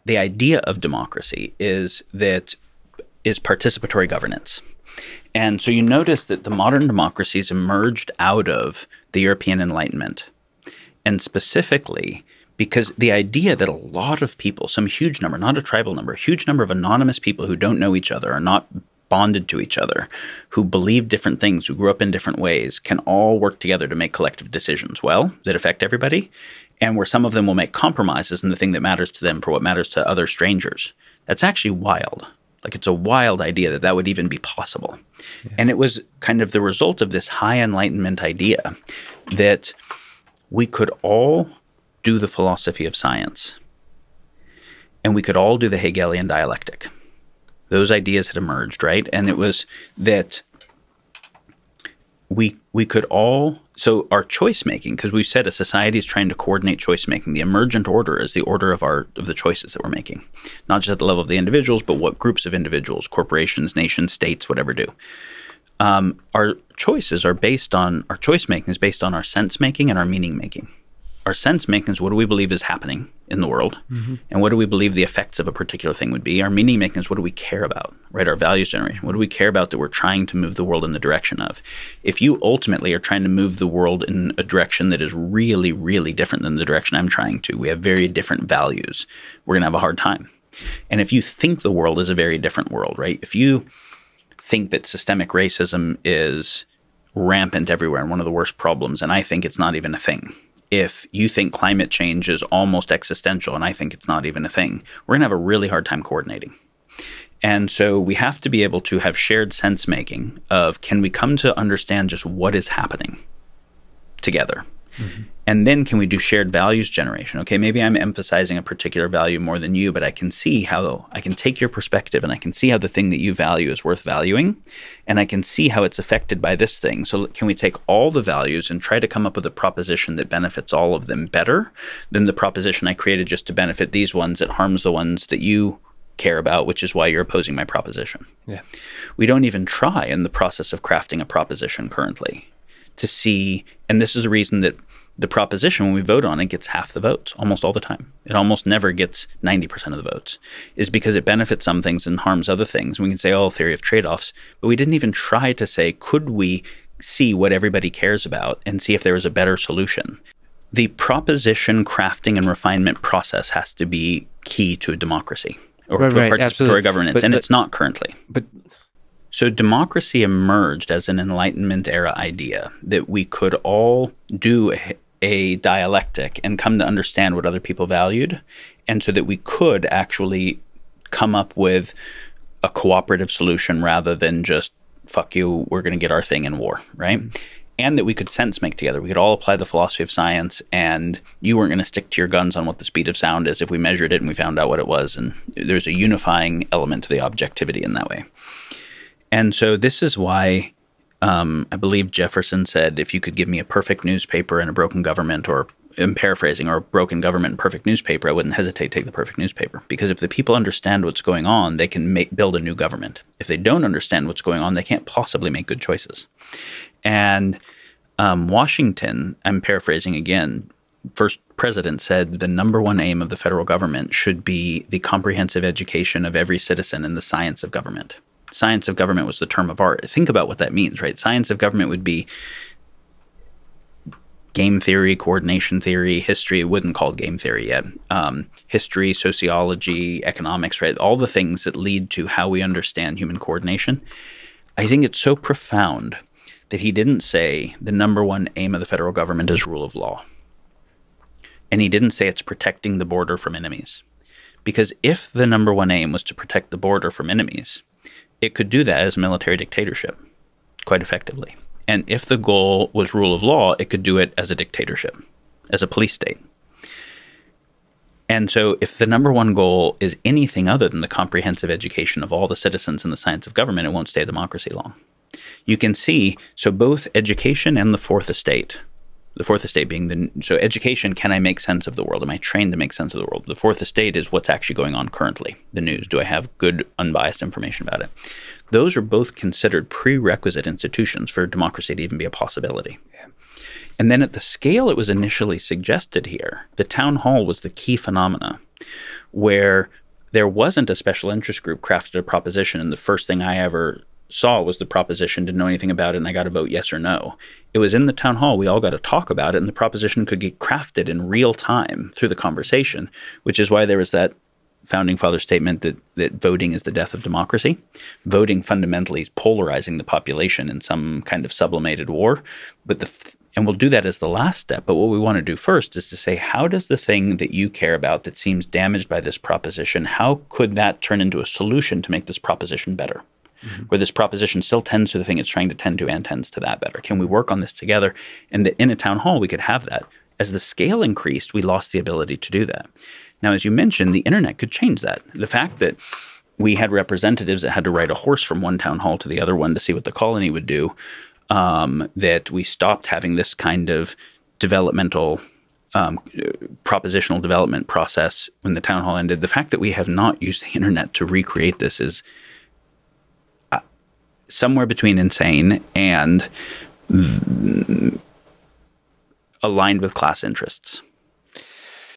the idea of democracy is participatory governance. And so you notice that the modern democracies emerged out of the European Enlightenment. And specifically, because the idea that a lot of people, some huge number, not a tribal number, a huge number of anonymous people who don't know each other, are not bonded to each other, who believe different things, who grew up in different ways, can all work together to make collective decisions, well, that affect everybody, and where some of them will make compromises in the thing that matters to them for what matters to other strangers. That's actually wild. Like, it's a wild idea that that would even be possible. Yeah. And it was kind of the result of this high Enlightenment idea that we could all do the philosophy of science, and we could all do the Hegelian dialectic. Those ideas had emerged, right? And it was that we could all, so our choice making, because we said a society is trying to coordinate choice making. The emergent order is the order of the choices that we're making, not just at the level of the individuals, but what groups of individuals, corporations, nations, states, whatever do. Our choices are based on, our choice making is based on our sense making and our meaning making. Our sense making is what do we believe is happening in the world, and what do we believe the effects of a particular thing would be. Our meaning making is what do we care about, right? Our values generation. What do we care about that we're trying to move the world in the direction of? If you ultimately are trying to move the world in a direction that is really, really different than the direction I'm trying to, we have very different values, we're going to have a hard time. And if you think the world is a very different world, right? If you think that systemic racism is rampant everywhere and one of the worst problems, and I think it's not even a thing. If you think climate change is almost existential and I think it's not even a thing, we're going to have a really hard time coordinating. And so we have to be able to have shared sense making of, can we come to understand just what is happening together? And then can we do shared values generation? Okay, maybe I'm emphasizing a particular value more than you, but I can see how I can take your perspective and I can see how the thing that you value is worth valuing, and I can see how it's affected by this thing. So can we take all the values and try to come up with a proposition that benefits all of them better than the proposition I created just to benefit these ones that harms the ones that you care about, which is why you're opposing my proposition. Yeah. We don't even try in the process of crafting a proposition currently to see, and this is a reason that the proposition, when we vote on it, gets half the votes almost all the time. It almost never gets 90% of the votes, is because it benefits some things and harms other things. We can say, oh, theory of trade-offs, but we didn't even try to say, could we see what everybody cares about and see if there was a better solution? The proposition crafting and refinement process has to be key to a democracy or participatory governance, and it's not currently. So democracy emerged as an Enlightenment era idea that we could all do a dialectic and come to understand what other people valued, and so that we could actually come up with a cooperative solution rather than just, fuck you, we're going to get our thing in war, right? And that we could sense make together. We could all apply the philosophy of science, and you weren't going to stick to your guns on what the speed of sound is if we measured it and we found out what it was. And there's a unifying element to the objectivity in that way. And so this is why I believe Jefferson said, if you could give me a perfect newspaper and a broken government, or I'm paraphrasing, or a broken government and perfect newspaper, I wouldn't hesitate to take the perfect newspaper. Because if the people understand what's going on, they can build a new government. If they don't understand what's going on, they can't possibly make good choices. And Washington, I'm paraphrasing again, first president said the #1 aim of the federal government should be the comprehensive education of every citizen in the science of government. Science of government was the term of art. Think about what that means, right? Science of government would be game theory, coordination theory, history. It wouldn't call it game theory yet. History, sociology, economics, right? All the things that lead to how we understand human coordination. I think it's so profound that he didn't say the #1 aim of the federal government is rule of law. And he didn't say it's protecting the border from enemies. Because if the #1 aim was to protect the border from enemies, it could do that as a military dictatorship quite effectively. And if the goal was rule of law, it could do it as a dictatorship, as a police state. And so if the #1 goal is anything other than the comprehensive education of all the citizens in the science of government, it won't stay a democracy long. You can see, so both education and the fourth estate being so education, can I make sense of the world? Am I trained to make sense of the world? The fourth estate is what's actually going on currently, the news. Do I have good, unbiased information about it? Those are both considered prerequisite institutions for democracy to even be a possibility. Yeah. And then at the scale it was initially suggested here, the town hall was the key phenomena. where there wasn't a special interest group crafted a proposition, and the first thing I ever saw was the proposition, didn't know anything about it, and I got to vote yes or no. It was in the town hall. We all got to talk about it, and the proposition could get crafted in real time through the conversation, which is why there was that founding father statement that voting is the death of democracy. Voting fundamentally is polarizing the population in some kind of sublimated war. And we'll do that as the last step. But what we want to do first is to say, how does the thing that you care about that seems damaged by this proposition, how could that turn into a solution to make this proposition better? Where this proposition still tends to the thing it's trying to tend to and tends to that better. Can we work on this together? And that in a town hall, we could have that. As the scale increased, we lost the ability to do that. Now, as you mentioned, the internet could change that. The fact that we had representatives that had to ride a horse from one town hall to the other one to see what the colony would do, that we stopped having this kind of developmental, propositional development process when the town hall ended. The fact that we have not used the internet to recreate this is somewhere between insane and aligned with class interests.